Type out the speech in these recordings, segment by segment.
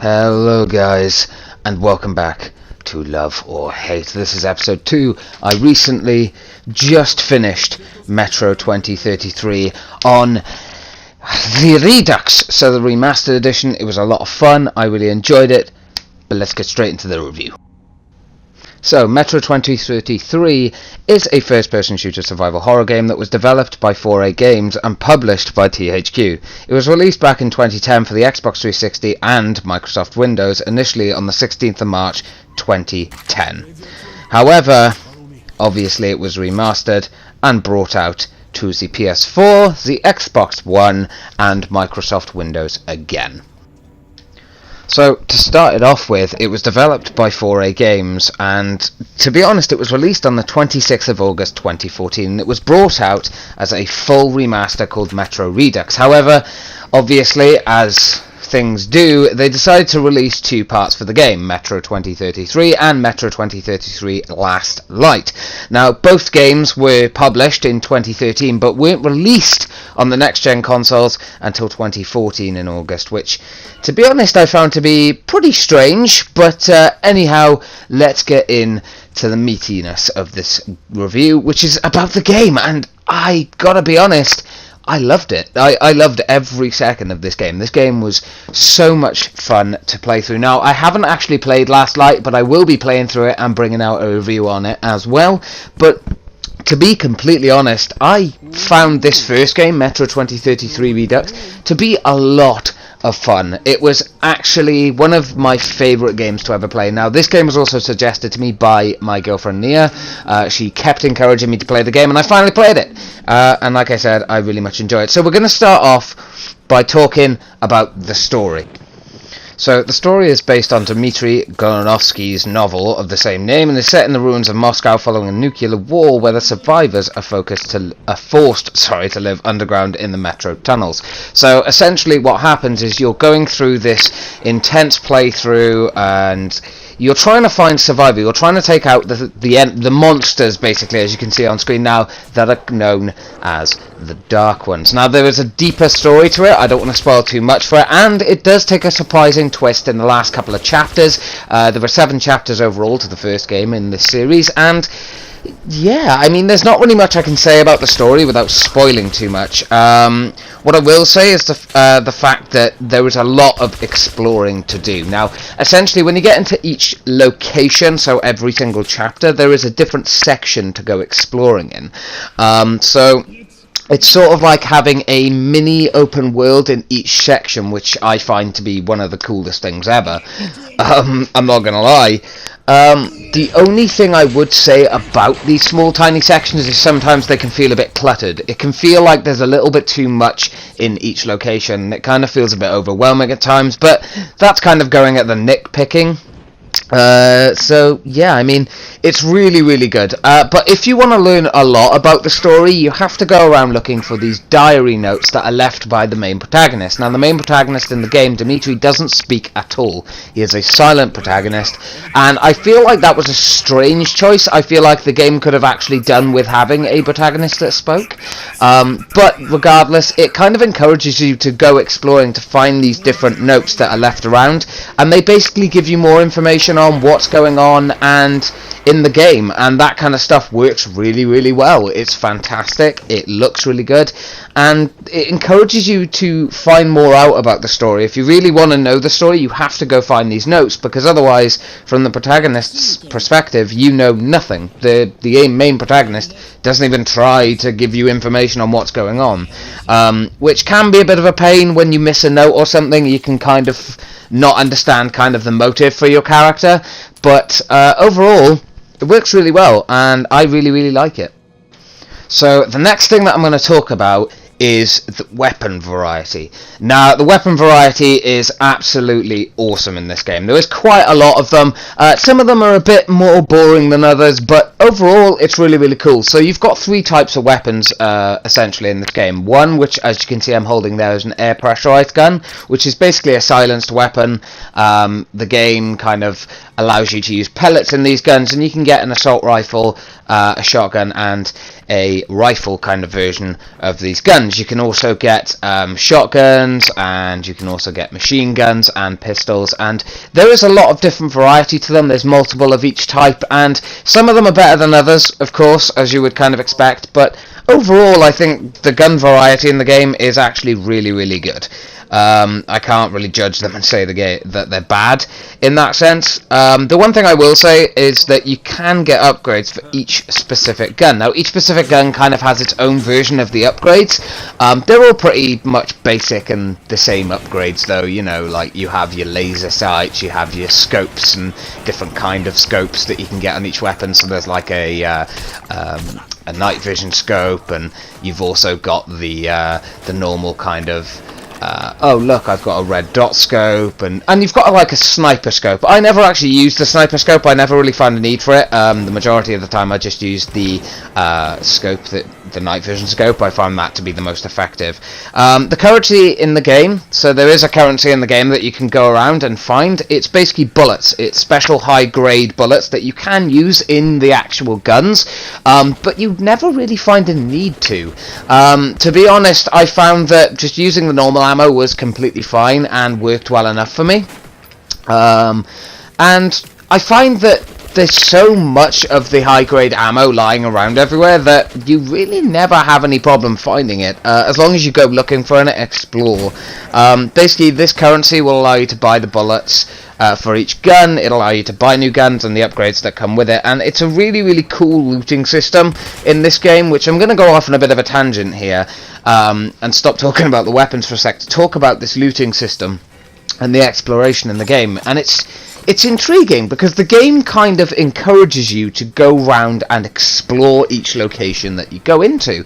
Hello guys, and welcome back to Love or Hate. This is episode 2. I recently just finished Metro 2033 on the Redux, so the remastered edition. It was a lot of fun, I really enjoyed it, but let's get straight into the review. So, Metro 2033 is a first-person shooter survival horror game that was developed by 4A Games and published by THQ. It was released back in 2010 for the Xbox 360 and Microsoft Windows, initially on the 16th of March 2010. However, obviously it was remastered and brought out to the PS4, the Xbox One, and Microsoft Windows again. So, to start it off with, it was developed by 4A Games, and to be honest, it was released on the 26th of August 2014. It was brought out as a full remaster called Metro Redux. However, obviously, as things do, they decided to release two parts for the game, Metro 2033 and Metro 2033 Last Light. Now, both games were published in 2013 but weren't released on the next-gen consoles until 2014 in August, which, to be honest, I found to be pretty strange, but anyhow, let's get in to the meatiness of this review, which is about the game, and I gotta be honest, I loved it. I loved every second of this game. This game was so much fun to play through. Now, I haven't actually played Last Light, but I will be playing through it and bringing out a review on it as well. But to be completely honest, I found this first game, Metro 2033 Redux, to be a lot of fun. It was actually one of my favourite games to ever play. Now, this game was also suggested to me by my girlfriend Nia. She kept encouraging me to play the game, and I finally played it. And like I said, I really much enjoyed it. So we're going to start off by talking about the story. So, the story is based on Dmitry Golunovsky's novel of the same name and is set in the ruins of Moscow following a nuclear war where the survivors are forced to live underground in the metro tunnels. So, essentially what happens is you're going through this intense playthrough and you're trying to find survivor. You're trying to take out the monsters, basically, as you can see on screen now, that are known as the Dark Ones. Now, there is a deeper story to it. I don't want to spoil too much for it, and it does take a surprising twist in the last couple of chapters. There were 7 chapters overall to the first game in this series, and yeah, I mean, there's not really much I can say about the story without spoiling too much. What I will say is the fact that there is a lot of exploring to do. Now, essentially, when you get into each location, so every single chapter, there is a different section to go exploring in. So it's sort of like having a mini open world in each section, which I find to be one of the coolest things ever. I'm not gonna lie. The only thing I would say about these small tiny sections is sometimes they can feel a bit cluttered. It can feel like there's a little bit too much in each location. It kind of feels a bit overwhelming at times, but that's kind of going at the nitpicking. So yeah, I mean, it's really, really good. But if you want to learn a lot about the story, you have to go around looking for these diary notes that are left by the main protagonist. Now, the main protagonist in the game, Dmitry, doesn't speak at all. He is a silent protagonist, and I feel like that was a strange choice. I feel like the game could have actually done with having a protagonist that spoke. But regardless, it kind of encourages you to go exploring to find these different notes that are left around, and they basically give you more information on what's going on and in the game, and that kind of stuff works really, really well. It's fantastic, it looks really good, and it encourages you to find more out about the story. If you really want to know the story, you have to go find these notes, because otherwise, from the protagonist's perspective, you know nothing. The main protagonist doesn't even try to give you information on what's going on, which can be a bit of a pain. When you miss a note or something, you can kind of not understand kind of the motive for your character, but overall it works really well and I really, really like it. So the next thing that I'm going to talk about is the weapon variety. Now, the weapon variety is absolutely awesome in this game. There is quite a lot of them. Some of them are a bit more boring than others, but overall it's really, really cool. So you've got 3 types of weapons essentially in this game. One, which as you can see I'm holding there, is an air pressurized gun, which is basically a silenced weapon. The game kind of allows you to use pellets in these guns, and you can get an assault rifle, a shotgun, and a rifle kind of version of these guns. guns. You can also get shotguns, and you can also get machine guns and pistols, and there is a lot of different variety to them. There's multiple of each type, and some of them are better than others, of course, as you would kind of expect, but overall I think the gun variety in the game is actually really, really good. I can't really judge them and say that they're bad in that sense. The one thing I will say is that you can get upgrades for each specific gun. Now, each specific gun kind of has its own version of the upgrades. They're all pretty much basic and the same upgrades, though. You know, like you have your laser sights, you have your scopes and different kind of scopes that you can get on each weapon. So there's like a night vision scope, and you've also got the normal kind of oh look, I've got a red dot scope, and you've got like a sniper scope. I never actually used the sniper scope. I never really found a need for it. The majority of the time I just used the scope, the night vision scope. I found that to be the most effective. The currency in the game, so there is a currency in the game that you can go around and find. It's basically bullets. It's special high grade bullets that you can use in the actual guns, but you never really find a need to. To be honest, I found that just using the normal ammo was completely fine and worked well enough for me. And I find that there's so much of the high grade ammo lying around everywhere that you really never have any problem finding it, as long as you go looking for it and explore. Basically, this currency will allow you to buy the bullets for each gun. It'll allow you to buy new guns and the upgrades that come with it, and it's a really, really cool looting system in this game, which I'm going to go off on a bit of a tangent here and stop talking about the weapons for a sec to talk about this looting system and the exploration in the game. And it's intriguing because the game kind of encourages you to go round and explore each location that you go into,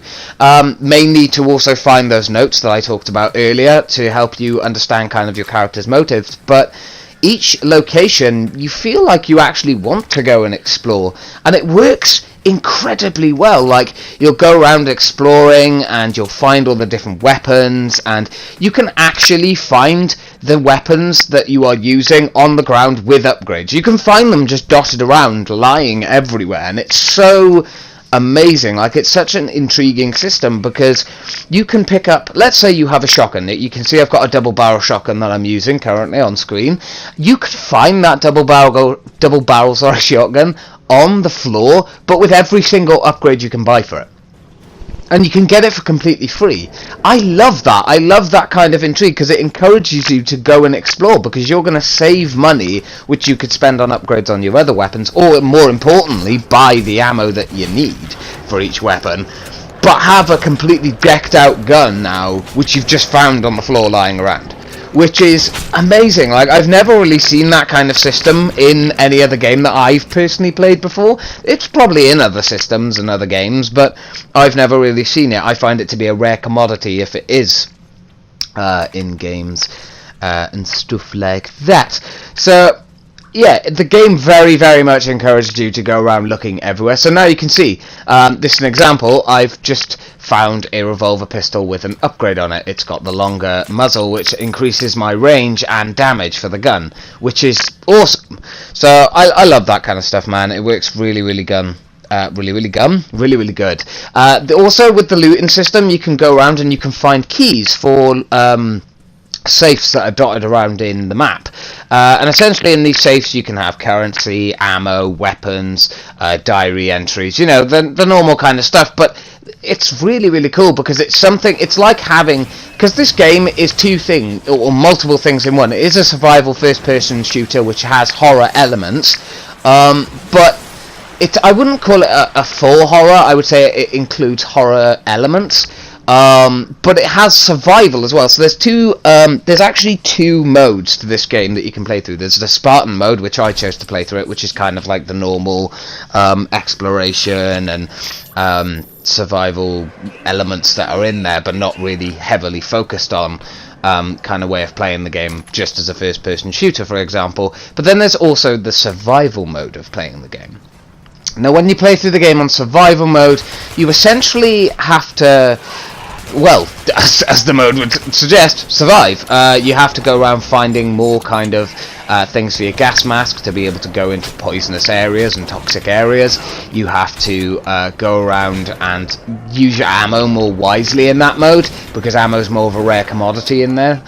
mainly to also find those notes that I talked about earlier to help you understand kind of your character's motives. But each location, you feel like you actually want to go and explore, and it works incredibly well. Like, you'll go around exploring and you'll find all the different weapons, and you can actually find the weapons that you are using on the ground with upgrades. You can find them just dotted around, lying everywhere, and it's so amazing. Like, it's such an intriguing system because you can pick up, let's say you have a shotgun. You can see I've got a double barrel shotgun that I'm using currently on screen. You could find that double barrel shotgun on the floor, but with every single upgrade you can buy for it, and you can get it for completely free. I love that. I love that kind of intrigue because it encourages you to go and explore, because you're going to save money which you could spend on upgrades on your other weapons, or more importantly, buy the ammo that you need for each weapon, but have a completely decked out gun now which you've just found on the floor lying around, which is amazing. Like, I've never really seen that kind of system in any other game that I've personally played before. It's probably in other systems and other games, but I've never really seen it. I find it to be a rare commodity if it is in games and stuff like that. So yeah, the game very, very much encouraged you to go around looking everywhere. So now you can see, this is an example. I've just found a revolver pistol with an upgrade on it. It's got the longer muzzle, which increases my range and damage for the gun, which is awesome. So I love that kind of stuff, man. It works really, really good. Also, with the looting system, you can go around and you can find keys for safes that are dotted around in the map, and essentially in these safes you can have currency, ammo, weapons, diary entries, you know, the normal kind of stuff. But it's really, really cool because it's like having, because this game is two things or multiple things in one. It is a survival first person shooter which has horror elements, but I wouldn't call it a full horror. I would say it includes horror elements. But it has survival as well. So there's actually two modes to this game that you can play through. There's the Spartan mode, which I chose to play through it, which is kind of like the normal exploration and survival elements that are in there, but not really heavily focused on kind of way of playing the game, just as a first-person shooter, for example. But then there's also the survival mode of playing the game. Now, when you play through the game on survival mode, you essentially have to well, as the mode would suggest, survive. You have to go around finding more kind of things for your gas mask to be able to go into poisonous areas and toxic areas. You have to go around and use your ammo more wisely in that mode, because ammo is more of a rare commodity in there,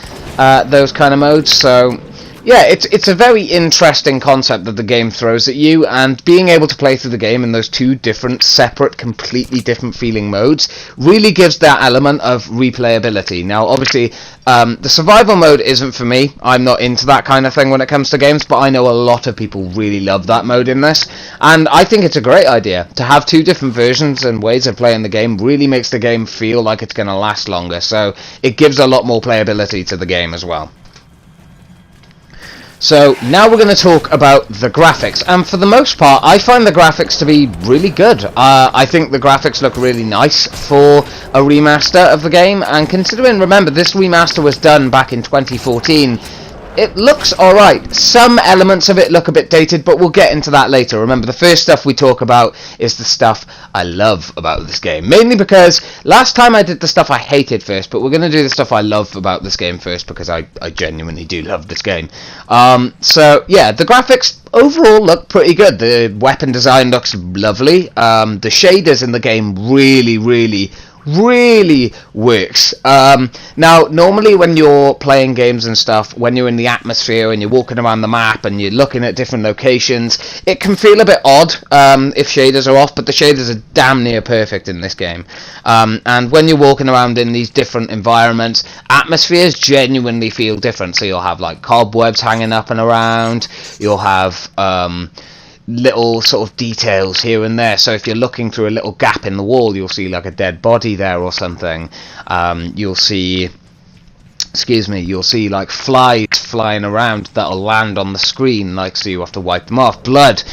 those kind of modes. So yeah, it's a very interesting concept that the game throws at you, and being able to play through the game in those two different, separate, completely different feeling modes really gives that element of replayability. Now, obviously, the survival mode isn't for me. I'm not into that kind of thing when it comes to games, but I know a lot of people really love that mode in this, and I think it's a great idea. To have two different versions and ways of playing the game really makes the game feel like it's going to last longer, so it gives a lot more playability to the game as well. So now we're going to talk about the graphics, and for the most part I find the graphics to be really good. I think the graphics look really nice for a remaster of the game, and considering, remember, this remaster was done back in 2014, it looks alright. Some elements of it look a bit dated, but we'll get into that later. Remember, the first stuff we talk about is the stuff I love about this game. Mainly because last time I did the stuff I hated first, but we're going to do the stuff I love about this game first, because I genuinely do love this game. So, yeah, the graphics overall look pretty good. The weapon design looks lovely. The shaders in the game really works. Now, normally when you're playing games and stuff, when you're in the atmosphere and you're walking around the map and you're looking at different locations, it can feel a bit odd if shaders are off, but the shaders are damn near perfect in this game. And when you're walking around in these different environments, atmospheres genuinely feel different. So you'll have like cobwebs hanging up and around, you'll have little sort of details here and there. So if you're looking through a little gap in the wall, you'll see like a dead body there or something. You'll see like flies flying around that'll land on the screen, like, so you have to wipe them off. Blood,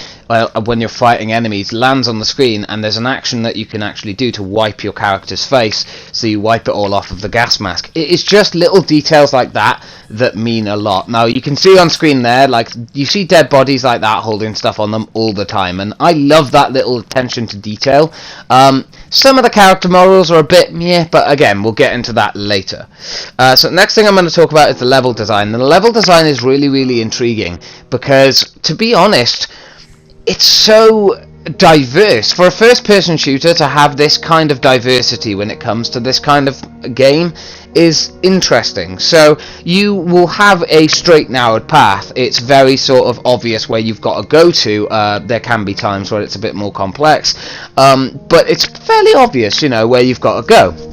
when you're fighting enemies, lands on the screen, and there's an action that you can actually do to wipe your character's face, so you wipe it all off of the gas mask. It's just little details like that that mean a lot. Now, you can see on screen there, like, you see dead bodies like that holding stuff on them all the time, and I love that little attention to detail. Some of the character morals are a bit meh, but again, we'll get into that later. So next thing I'm going to talk about is the level design. And the level design is really intriguing, because, to be honest, it's so diverse. For a first-person shooter to have this kind of diversity when it comes to this kind of game is interesting. So you will have a straight narrowed path. It's very sort of obvious where you've got to go to. There can be times where it's a bit more complex, but it's fairly obvious, you know, where you've got to go.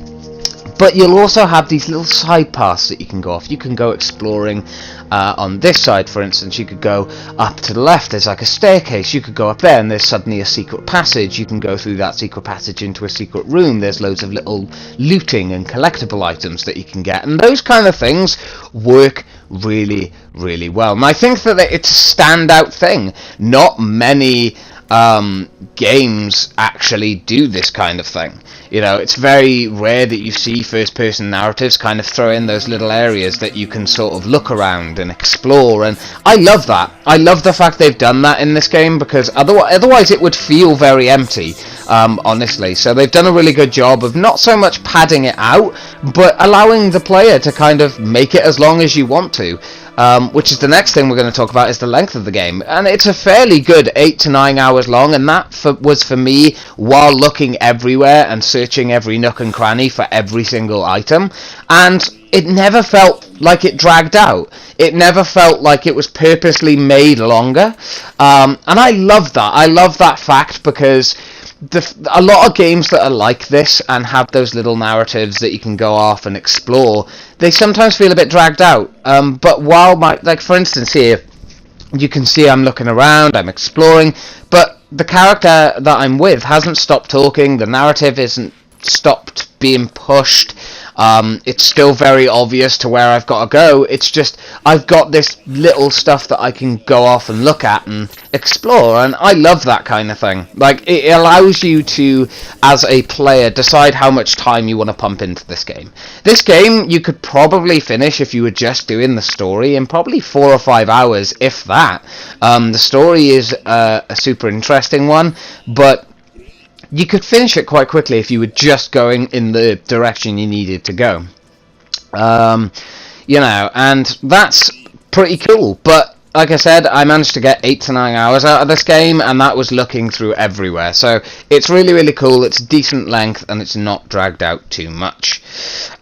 But you'll also have these little side paths that you can go off. You can go exploring on this side, for instance. You could go up to the left, there's like a staircase. You could go up there and there's suddenly a secret passage. You can go through that secret passage into a secret room. There's loads of little looting and collectible items that you can get. And those kind of things work really well. And I think that it's a standout thing. Not many games actually do this kind of thing. You know, it's very rare that you see first-person narratives kind of throw in those little areas that you can sort of look around and explore, and I love that. I love the fact they've done that in this game, because otherwise it would feel very empty, honestly. So they've done a really good job of not so much padding it out, but allowing the player to kind of make it as long as you want to. Which is the next thing we're going to talk about, is the length of the game. And it's a fairly good 8 to 9 hours long, and that was for me while looking everywhere and searching every nook and cranny for every single item. And it never felt like it dragged out. It never felt like it was purposely made longer. And I love that. I love that fact, because a lot of games that are like this and have those little narratives that you can go off and explore, they sometimes feel a bit dragged out. But while like for instance here, you can see I'm looking around, I'm exploring, but the character that I'm with hasn't stopped talking, the narrative isn't stopped being pushed. It's still very obvious to where I've got to go. It's just I've got this little stuff that I can go off and look at and explore, and I love that kind of thing. Like, it allows you to, as a player, decide how much time you want to pump into this game. This game you could probably finish if you were just doing the story in probably 4 or 5 hours, if that. The story is a super interesting one, but you could finish it quite quickly if you were just going in the direction you needed to go. And that's pretty cool. But like I said, I managed to get 8 to 9 hours out of this game, and that was looking through everywhere. So it's really, really cool. It's decent length, and it's not dragged out too much.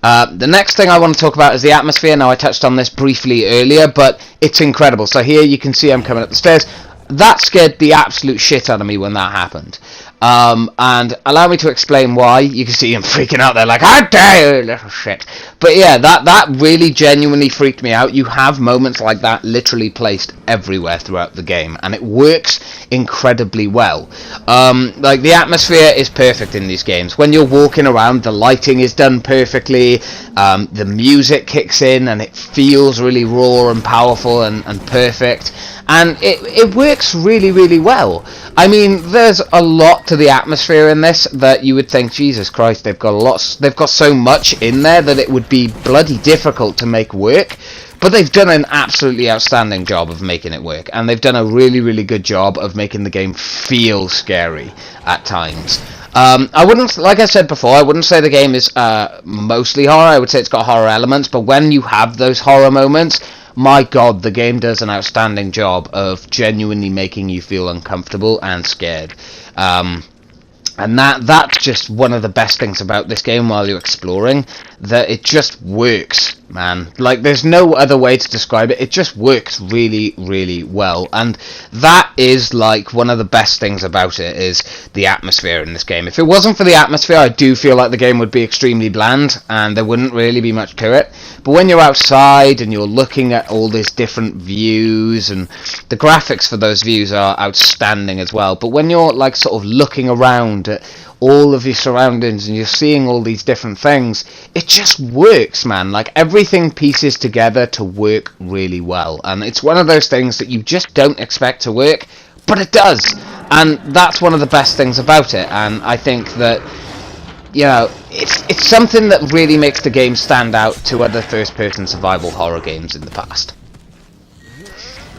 The next thing I want to talk about is the atmosphere. Now, I touched on this briefly earlier, but it's incredible. So here you can see I'm coming up the stairs. That scared the absolute shit out of me when that happened. And allow me to explain why. You can see him freaking out there like, how dare you, little shit. But yeah, that really genuinely freaked me out. You have moments like that literally placed everywhere throughout the game, and it works incredibly well. Like, the atmosphere is perfect in these games. When you're walking around, the lighting is done perfectly, the music kicks in, and it feels really raw and powerful and perfect. And it works really, really well. I mean, there's a lot to the atmosphere in this that you would think, Jesus Christ, they've got so much in there that it would be bloody difficult to make work. But they've done an absolutely outstanding job of making it work, and they've done a really, really good job of making the game feel scary at times. I wouldn't, like I said before, I wouldn't say the game is mostly horror. I would say it's got horror elements, but when you have those horror moments, my god, the game does an outstanding job of genuinely making you feel uncomfortable and scared. And that's just one of the best things about this game while you're exploring, that it just works, man. Like, there's no other way to describe it. It just works really, really well. And that is, like, one of the best things about it, is the atmosphere in this game. If it wasn't for the atmosphere, I do feel like the game would be extremely bland, and there wouldn't really be much to it. But when you're outside, and you're looking at all these different views, and the graphics for those views are outstanding as well. But when you're, like, sort of looking around at all of your surroundings and you're seeing all these different things, it just works, man. Like, everything pieces together to work really well, and it's one of those things that you just don't expect to work, but it does, and that's one of the best things about it. And I think that, you know, it's something that really makes the game stand out to other first-person survival horror games in the past.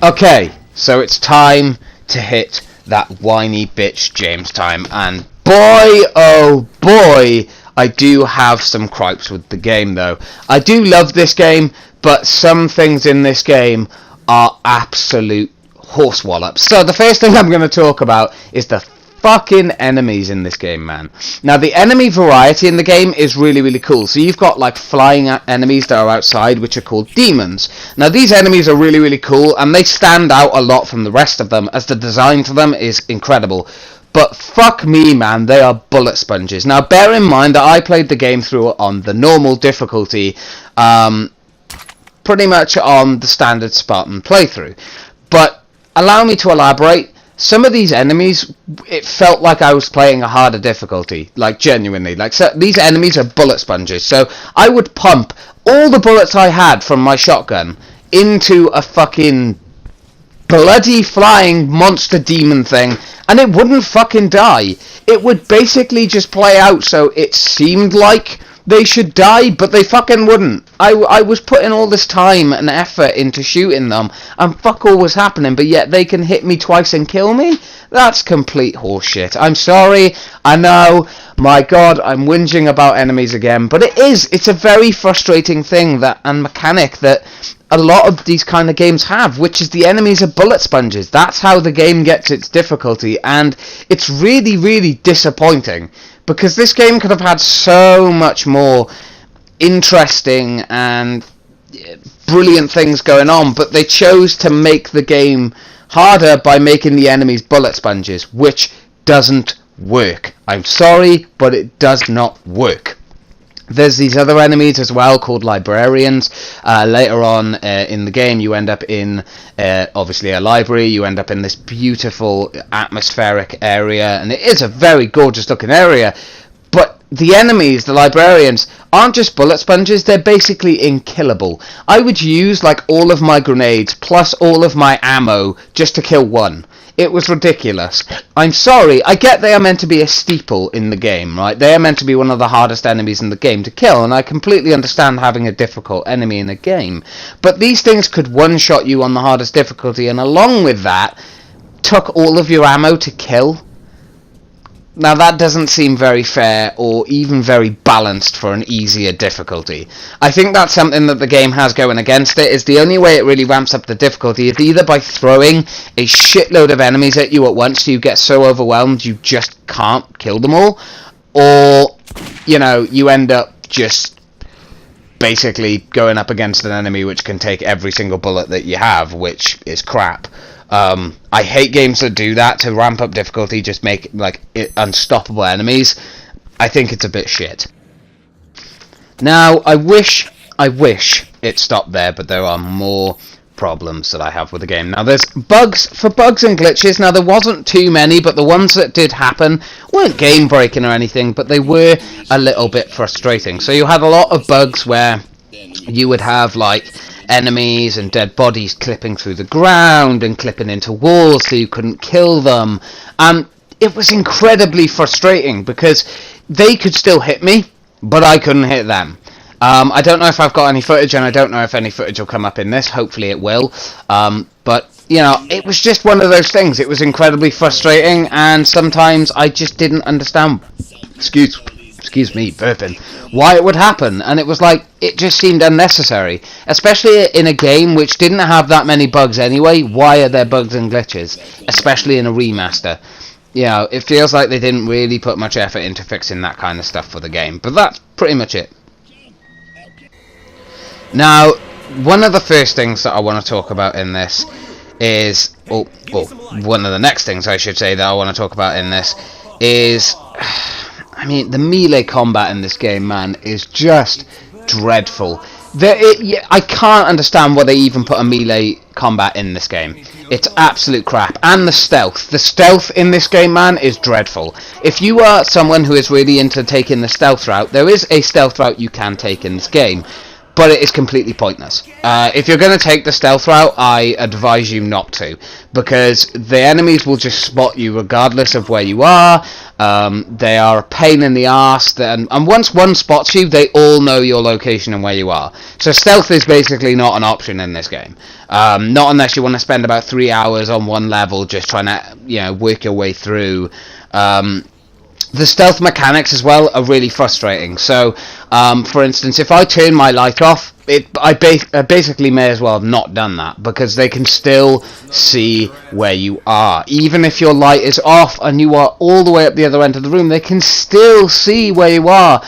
Okay, so it's time to hit that whiny bitch James time, and boy, oh boy, I do have some gripes with the game, though. I do love this game, but some things in this game are absolute horsewallops. So the first thing I'm going to talk about is the fucking enemies in this game, man. Now, the enemy variety in the game is really, really cool. So you've got, like, flying enemies that are outside, which are called demons. Now, these enemies are really, really cool, and they stand out a lot from the rest of them, as the design for them is incredible. But fuck me, man, they are bullet sponges. Now, bear in mind that I played the game through on the normal difficulty, pretty much on the standard Spartan playthrough. But allow me to elaborate. Some of these enemies, it felt like I was playing a harder difficulty, like, genuinely. Like, so these enemies are bullet sponges, so I would pump all the bullets I had from my shotgun into a fucking bloody flying monster demon thing, and it wouldn't fucking die. It would basically just play out so it seemed like they should die, but they fucking wouldn't. I was putting all this time and effort into shooting them, and fuck all was happening, but yet they can hit me twice and kill me? That's complete horseshit. I'm sorry, I know, my god, I'm whinging about enemies again, but it's a very frustrating thing, and mechanic that a lot of these kind of games have, which is the enemies are bullet sponges. That's how the game gets its difficulty, and it's really, really disappointing, because this game could have had so much more interesting and brilliant things going on, but they chose to make the game harder by making the enemies bullet sponges, which doesn't work. I'm sorry, but it does not work. There's these other enemies as well called librarians. Later on in the game, you end up in obviously a library. You end up in this beautiful atmospheric area, and it is a very gorgeous looking area. But the enemies, the librarians, aren't just bullet sponges, they're basically unkillable. I would use like all of my grenades plus all of my ammo just to kill one. It was ridiculous. I'm sorry, I get they are meant to be a steeple in the game, right? They are meant to be one of the hardest enemies in the game to kill, and I completely understand having a difficult enemy in a game. But these things could one-shot you on the hardest difficulty, and along with that, took all of your ammo to kill. Now that doesn't seem very fair or even very balanced for an easier difficulty. I think that's something that the game has going against it, is the only way it really ramps up the difficulty is either by throwing a shitload of enemies at you at once so you get so overwhelmed you just can't kill them all, or, you know, you end up just basically going up against an enemy which can take every single bullet that you have, which is crap. I hate games that do that to ramp up difficulty, just make like unstoppable enemies. I think it's a bit shit. Now, I wish it stopped there, but there are more problems that I have with the game. Now, there's bugs and glitches. Now, there wasn't too many, but the ones that did happen weren't game breaking or anything, but they were a little bit frustrating. So you had a lot of bugs where you would have like enemies and dead bodies clipping through the ground and clipping into walls so you couldn't kill them. It was incredibly frustrating because they could still hit me, but I couldn't hit them. I don't know if I've got any footage, and I don't know if any footage will come up in this. Hopefully it will. But, you know, it was just one of those things. It was incredibly frustrating, and sometimes I just didn't understand. Excuse me, burping. Why it would happen, and it was like, it just seemed unnecessary. Especially in a game which didn't have that many bugs anyway. Why are there bugs and glitches? Especially in a remaster. You know, it feels like they didn't really put much effort into fixing that kind of stuff for the game. But that's pretty much it. Now, one of the first things that I want to talk about in this is... one of the next things I should say that I want to talk about in this is... I mean, the melee combat in this game, man, is just dreadful. I can't understand why they even put a melee combat in this game. It's absolute crap. And the stealth in this game, man, is dreadful. If you are someone who is really into taking the stealth route, there is a stealth route you can take in this game, but it is completely pointless. If you're going to take the stealth route, I advise you not to, because the enemies will just spot you regardless of where you are. They are a pain in the arse, and once one spots you, they all know your location and where you are. So stealth is basically not an option in this game. Not unless you want to spend about 3 hours on one level just trying to, you know, work your way through. The stealth mechanics as well are really frustrating. So, for instance, if I turn my light off, I basically may as well have not done that, because they can still see where you are. Even if your light is off and you are all the way up the other end of the room, they can still see where you are.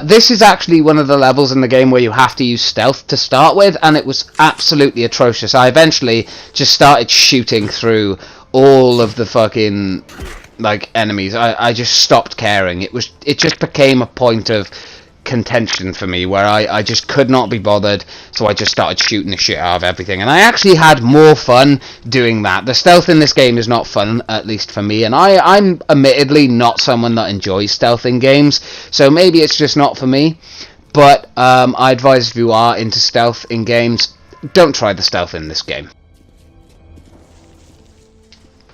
This is actually one of the levels in the game where you have to use stealth to start with, and it was absolutely atrocious. I eventually just started shooting through all of the fucking... like enemies. I just stopped caring. It just became a point of contention for me where I just could not be bothered, so I just started shooting the shit out of everything, and I actually had more fun doing that. The stealth in this game is not fun, at least for me, and I'm admittedly not someone that enjoys stealth in games, so maybe it's just not for me, but I advise if you are into stealth in games, don't try the stealth in this game.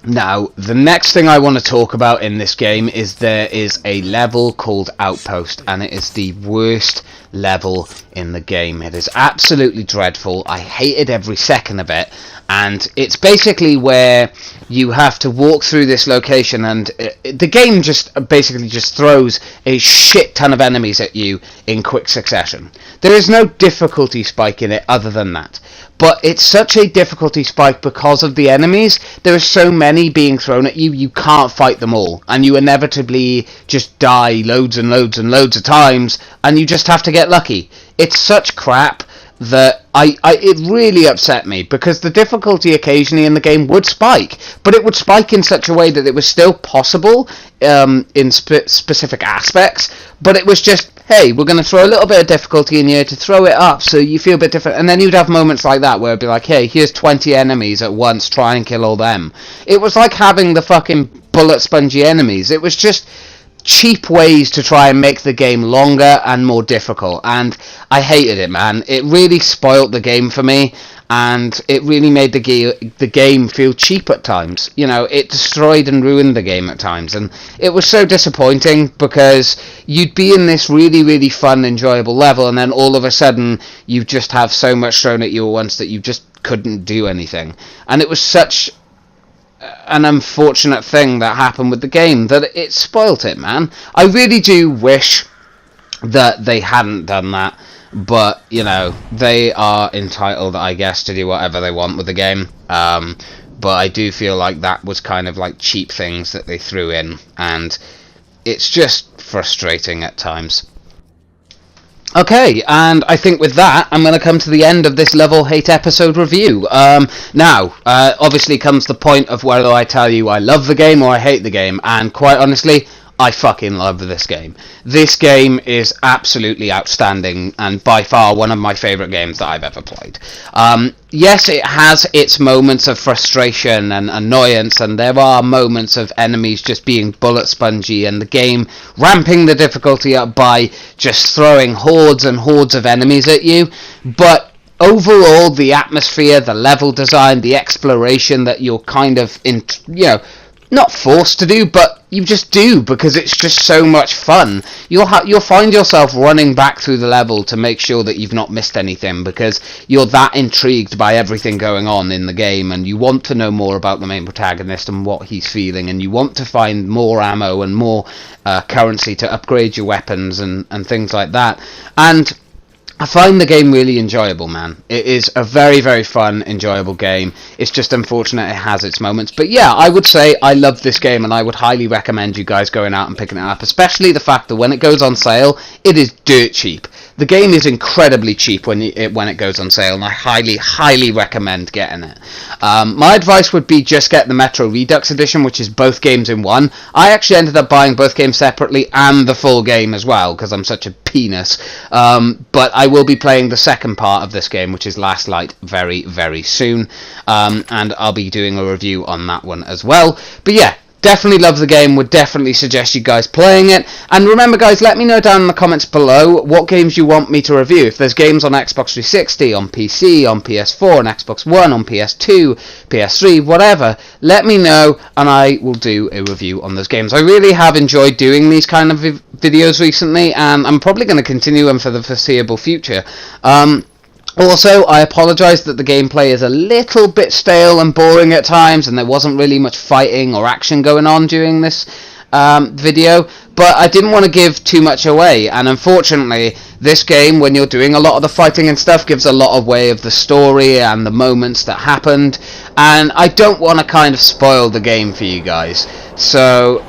Now, the next thing I want to talk about in this game is there is a level called Outpost, and it is the worst level in the game. It is absolutely dreadful. I hated every second of it, and it's basically where you have to walk through this location, and the game just basically just throws a shit ton of enemies at you in quick succession. There is no difficulty spike in it other than that. But it's such a difficulty spike because of the enemies. There are so many being thrown at you, you can't fight them all. And you inevitably just die loads and loads and loads of times, and you just have to get lucky. It's such crap that it really upset me, because the difficulty occasionally in the game would spike, but it would spike in such a way that it was still possible in specific aspects, but it was just, hey, we're going to throw a little bit of difficulty in here to throw it up so you feel a bit different. And then you'd have moments like that where it'd be like, hey, here's 20 enemies at once, try and kill all them. It was like having the fucking bullet spongy enemies. It was just cheap ways to try and make the game longer and more difficult, and I hated it, man. It really spoilt the game for me, and it really made the game feel cheap at times. You know, it destroyed and ruined the game at times, and it was so disappointing, because you'd be in this really, really fun, enjoyable level, and then all of a sudden you just have so much thrown at you at once that you just couldn't do anything. And it was such an unfortunate thing that happened with the game, that it spoilt it, man. I really do wish that they hadn't done that, but, you know, they are entitled, I guess, to do whatever they want with the game. But I do feel like that was kind of like cheap things that they threw in, and it's just frustrating at times. Okay, and I think with that, I'm going to come to the end of this Love or Hate episode review. Now, obviously comes the point of whether I tell you I love the game or I hate the game, and quite honestly, I fucking love this game. This game is absolutely outstanding and by far one of my favourite games that I've ever played. Yes, it has its moments of frustration and annoyance, and there are moments of enemies just being bullet spongy and the game ramping the difficulty up by just throwing hordes and hordes of enemies at you, but overall the atmosphere, the level design, the exploration that you're kind of not forced to do, but you just do because it's just so much fun. You'll find yourself running back through the level to make sure that you've not missed anything, because you're that intrigued by everything going on in the game, and you want to know more about the main protagonist and what he's feeling, and you want to find more ammo and more currency to upgrade your weapons and things like that. And I find the game really enjoyable, man. It is a very, very fun, enjoyable game. It's just unfortunate it has its moments. But yeah, I would say I love this game, and I would highly recommend you guys going out and picking it up, especially the fact that when it goes on sale, it is dirt cheap. The game is incredibly cheap when it goes on sale, and I highly, highly recommend getting it. My advice would be just get the Metro Redux edition, which is both games in one. I actually ended up buying both games separately and the full game as well, because I'm such a penis. But I will be playing the second part of this game, which is Last Light, very, very soon. And I'll be doing a review on that one as well. But yeah, definitely love the game, would definitely suggest you guys playing it. And remember guys, let me know down in the comments below what games you want me to review. If there's games on Xbox 360, on PC, on PS4, on Xbox One, on PS2, PS3, whatever, let me know and I will do a review on those games. I really have enjoyed doing these kind of videos recently, and I'm probably going to continue them for the foreseeable future. Also, I apologise that the gameplay is a little bit stale and boring at times, and there wasn't really much fighting or action going on during this video, but I didn't want to give too much away, and unfortunately this game, when you're doing a lot of the fighting and stuff, gives a lot away of the story and the moments that happened, and I don't want to kind of spoil the game for you guys, so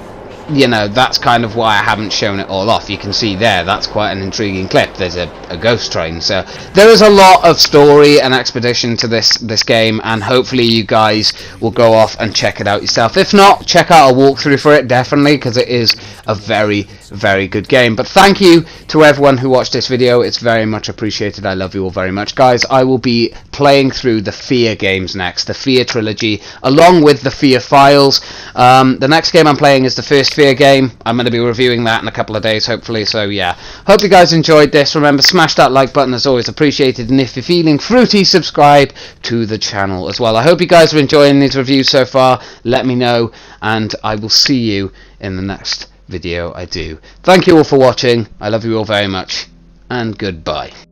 you know, that's kind of why I haven't shown it all off. You can see there, that's quite an intriguing clip. There's a ghost train. So there is a lot of story and expedition to this game, and hopefully you guys will go off and check it out yourself. If not, check out a walkthrough for it, definitely, because it is a very, very good game. But thank you to everyone who watched this video. It's very much appreciated. I love you all very much. Guys, I will be playing through the Fear games next, the Fear trilogy, along with the Fear files. The next game I'm playing is the first Fear game. I'm going to be reviewing that in a couple of days, hopefully. So yeah, hope you guys enjoyed this. Remember, smash that like button, as always appreciated, and if you're feeling fruity, subscribe to the channel as well. I hope you guys are enjoying these reviews so far. Let me know, and I will see you in the next video I do. Thank you all for watching. I love you all very much, and goodbye.